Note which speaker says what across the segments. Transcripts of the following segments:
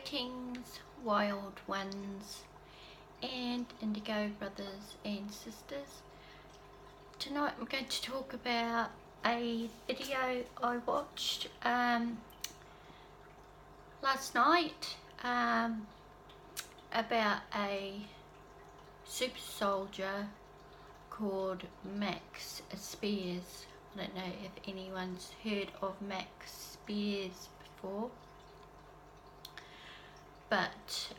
Speaker 1: Greetings, wild ones and indigo brothers and sisters. Tonight I'm going to talk about a video I watched last night about a super soldier called Max Spiers. I don't know if anyone's heard of Max Spiers before, but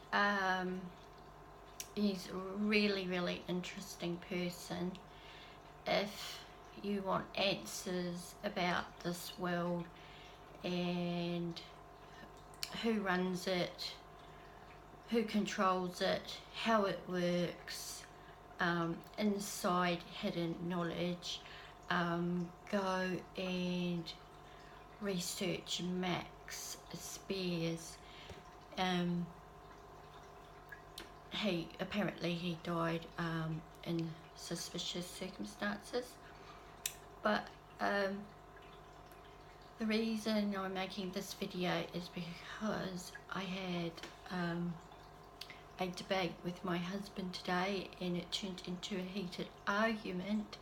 Speaker 1: he's a really interesting person. If you want answers about this world and who runs it, who controls it, how it works, inside hidden knowledge, go and research Max Spiers. He apparently died in suspicious circumstances, but the reason I'm making this video is because I had a debate with my husband today, and it turned into a heated argument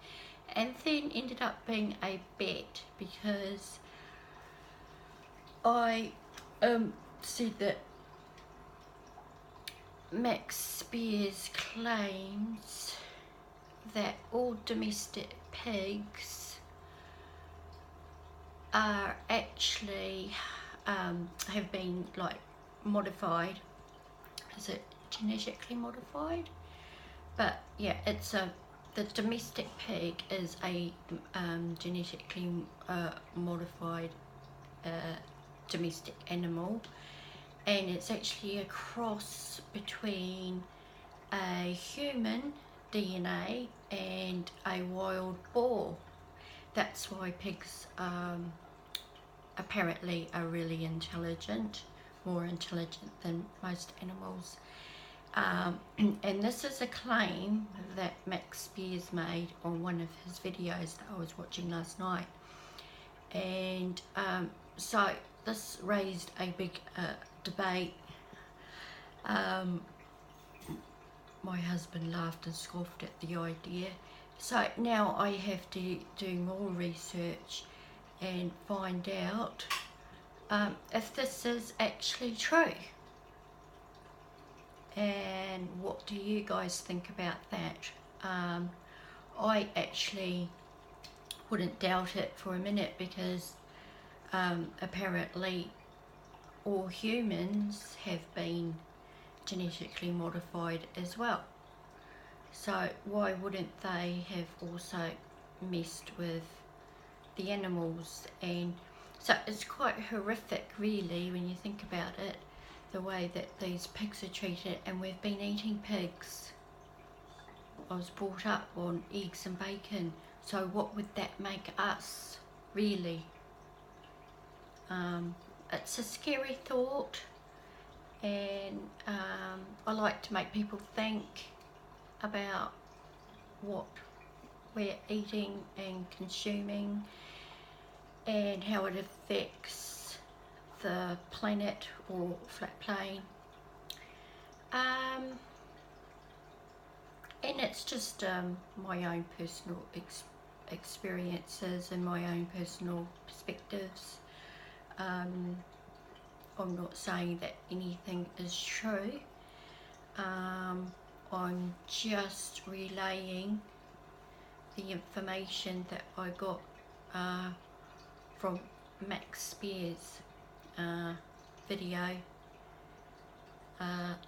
Speaker 1: and then ended up being a bet, because I said that Max Spiers claims that all domestic pigs are actually have been modified. Is it genetically modified? But yeah, it's the domestic pig is a genetically modified domestic animal, and it's actually a cross between a human DNA and a wild boar. That's why pigs apparently are really intelligent, more intelligent than most animals. And this is a claim that Max Spiers made on one of his videos that I was watching last night. And so this raised a big debate. My husband laughed and scoffed at the idea. So now I have to do more research and find out if this is actually true. And what do you guys think about that? I actually wouldn't doubt it for a minute, because apparently all humans have been genetically modified as well. So why wouldn't they have also messed with the animals? And so it's quite horrific really when you think about it, the way that these pigs are treated. And we've been eating pigs. I was brought up on eggs and bacon, so what would that make us really? It's a scary thought, and I like to make people think about what we're eating and consuming and how it affects the planet or flat plane. And it's just my own personal experiences and my own personal perspectives. I'm not saying that anything is true. I'm just relaying the information that I got from Max Spiers video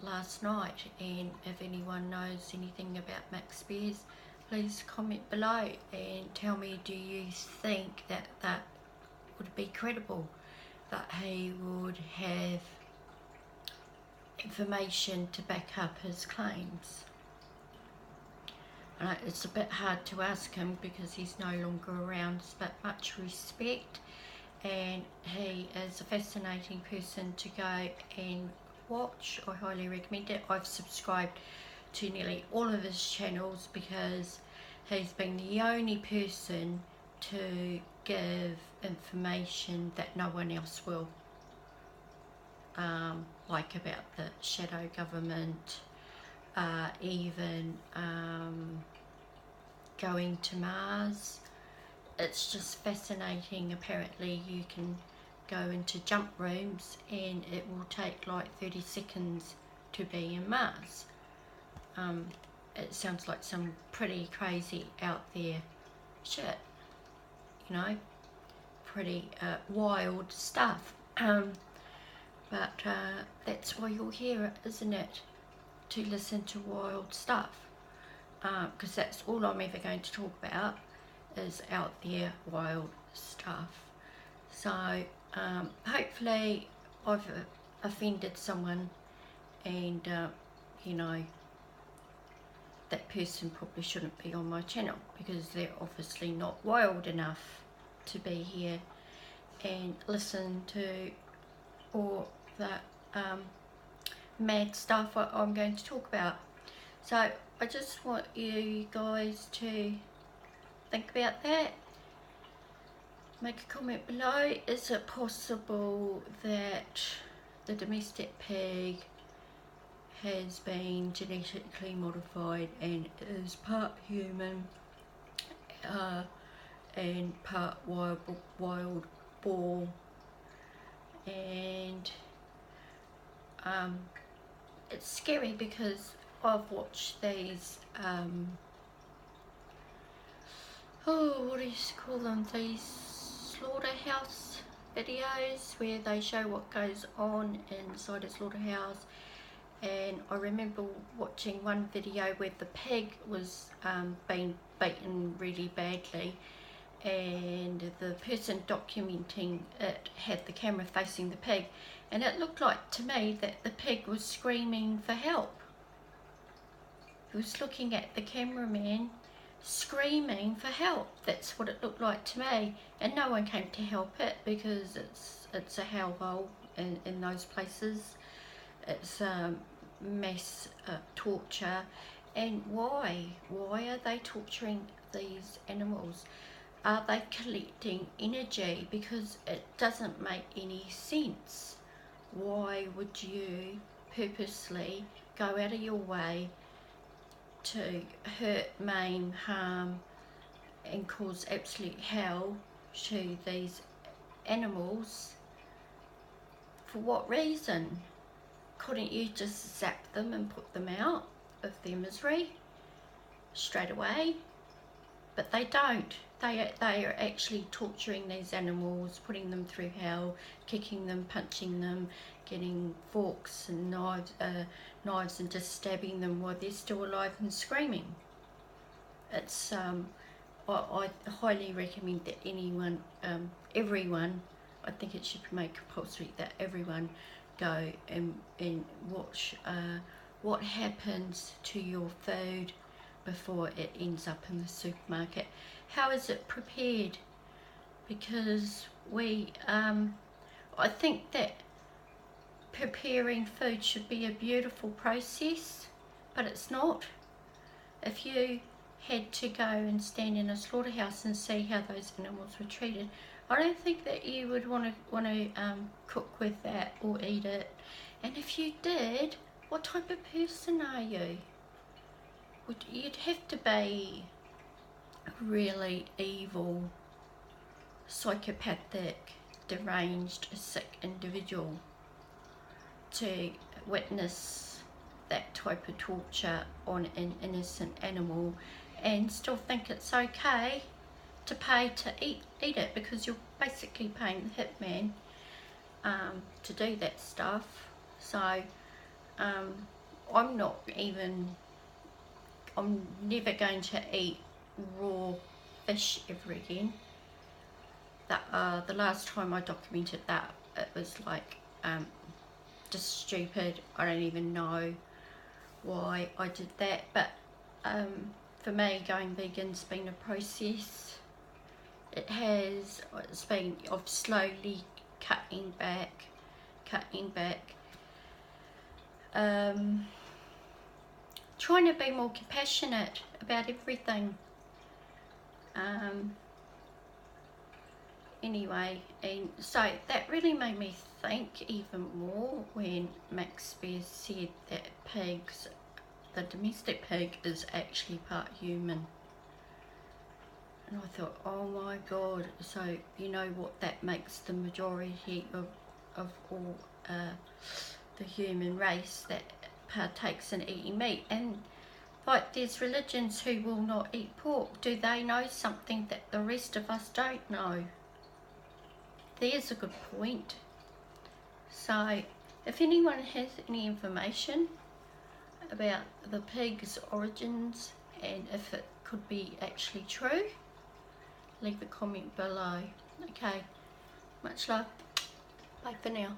Speaker 1: last night. And if anyone knows anything about Max Spiers, please comment below and tell me, do you think that that would be credible, that he would have information to back up his claims? And it's a bit hard to ask him because he's no longer around, but much respect, and he is a fascinating person to go and watch. I highly recommend it. I've subscribed to nearly all of his channels because he's been the only person to give information that no one else will. like about the shadow government, even going to Mars. It's just fascinating. Apparently you can go into jump rooms and it will take like 30 seconds to be in Mars. It sounds like some pretty crazy out there shit, you know, pretty wild stuff. But that's why you're here, isn't it? To listen to wild stuff, because that's all I'm ever going to talk about, is out there wild stuff. So hopefully I've offended someone, and you know, that person probably shouldn't be on my channel, because they're obviously not wild enough to be here and listen to all the mad stuff I'm going to talk about. So I just want you guys to think about that. Make a comment below. Is it possible that the domestic pig has been genetically modified and is part human and part wild boar? And it's scary because I've watched these oh, what do you call them, these slaughterhouse videos where they show what goes on inside a slaughterhouse. And I remember watching one video where the pig was being beaten really badly, and the person documenting it had the camera facing the pig, and it looked like to me that the pig was screaming for help. He was looking at the cameraman screaming for help. That's what it looked like to me, and no one came to help it because it's a hellhole in those places. It's mass torture. And why are they torturing these animals? Are they collecting energy? Because it doesn't make any sense. Why would you purposely go out of your way to hurt, maim, harm and cause absolute hell to these animals? For what reason? Couldn't you just zap them and put them out of their misery straight away? But they don't. They are actually torturing these animals, putting them through hell, kicking them, punching them, getting forks and knives and just stabbing them while they're still alive and screaming. It's I highly recommend that everyone, I think it should be made compulsory that everyone go and watch what happens to your food before it ends up in the supermarket. How is it prepared? Because I think that preparing food should be a beautiful process, but it's not. If you had to go and stand in a slaughterhouse and see how those animals were treated, I don't think that you would want to cook with that or eat it. And if you did, what type of person are you? You'd have to be a really evil, psychopathic, deranged, sick individual to witness that type of torture on an innocent animal and still think it's okay to pay to eat it, because you're basically paying the hitman to do that stuff. So I'm never going to eat raw fish ever again. The last time I documented that, it was like just stupid. I don't even know why I did that, but for me, going vegan's been a process. It's been of slowly cutting back, trying to be more compassionate about everything. anyway, and so that really made me think even more when Max Spiers said that pigs, the domestic pig, is actually part human. And I thought, oh my god, so you know what, that makes the majority of all the human race that partakes in eating meat. And like, there's religions who will not eat pork. Do they know something that the rest of us don't know? There's a good point. So if anyone has any information about the pig's origins and if it could be actually true, leave a comment below. Okay, much love. Bye for now.